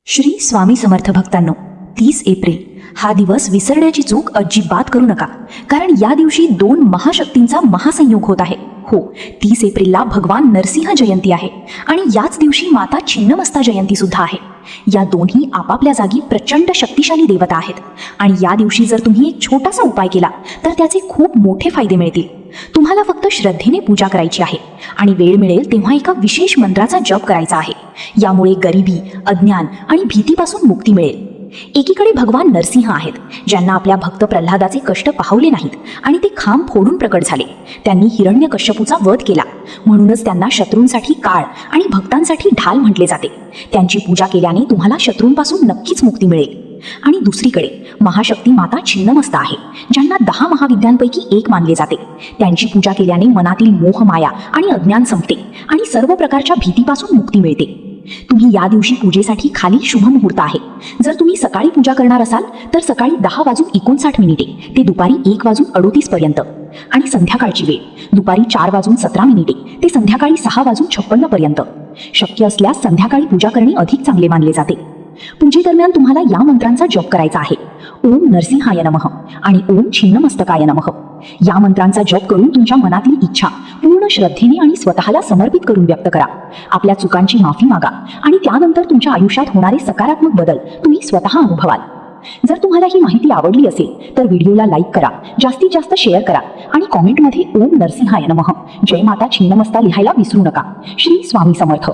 Shri Swami Samarth भक्तांनो, 30 April हा दिवस विसरण्याची चूक अजिबात करू नका, कारण या दिवशी दोन महाशक्तींचा महासंयोग होत आहे. हो, 30 एप्रिलला भगवान नरसिंह जयंती आहे आणि याच दिवशी माता छिन्नमस्ता जयंती सुद्धा आहे. या दोन्ही आपापल्या जागी प्रचंड शक्तिशाली देवता आहेत आणि या दिवशी जर तुम्ही एक छोटासा उपाय केला तर त्याचे खूप मोठे फायदे मिळतील. तुम्हाला फक्त श्रद्धेने पूजा करायची आहे आणि वेळ मिळेल तेव्हा एका विशेष मंत्राचा जप करायचा आहे. यामुळे गरिबी, अज्ञान आणि भीतीपासून मुक्ती मिळेल. एकीकडे भगवान नरसिंह आहेत, ज्यांना आपल्या भक्त प्रल्हादाचे कष्ट पाहवले नाहीत आणि ते खांब फोडून प्रकट झाले. त्यांनी हिरण्यकश्यपूचा वध केला, म्हणूनच त्यांना शत्रूंसाठी काळ आणि भक्तांसाठी ढाल म्हटले जाते. त्यांची पूजा केल्याने तुम्हाला शत्रूंपासून नक्कीच मुक्ती मिळेल. आणि दुसरीकडे महाशक्ती माता छिन्नमस्ता आहे, ज्यांना 10 महाविद्यांपैकी एक मानले जाते. त्यांची पूजा केल्याने मनातील मोहमाया आणि अज्ञान संपते आणि सर्व प्रकारच्या भीतीपासून मुक्ती मिळते. तुम्ही या दिवशी पूजेसाठी खाली शुभ मुहूर्त आहे. जर तुम्ही सकाळी पूजा करणार असाल तर सकाळी 10:59 ते दुपारी 1:38 पर्यंत आणि संध्याकाळची वेळ दुपारी 4:17 ते संध्याकाळी 6:56 पर्यंत. शक्य असल्यास संध्याकाळी पूजा करणे अधिक चांगले मानले जाते. पूजेदरम्यान तुम्हाला या मंत्रांचा जप करायचा आहे: ओम नरसिंहाय नमः आणि ओम छिन्नमस्तकाय नमः. या मंत्रांचा जप करून तुमच्या मनातील इच्छा पूर्ण श्रद्धेने आणि स्वतःला समर्पित करून व्यक्त करा. आपल्या चुकांची माफी मागा आणि त्यानंतर तुमच्या आयुष्यात होणारे सकारात्मक बदल तुम्ही स्वतः अनुभवाल. जर तुम्हाला ही माहिती आवडली असेल तर व्हिडिओला लाईक करा, जास्तीत जास्त शेअर करा आणि कॉमेंटमध्ये ओम नरसिंहाय नमः, जय माता छिन्नमस्ता लिहायला विसरू नका. श्री स्वामी समर्थ.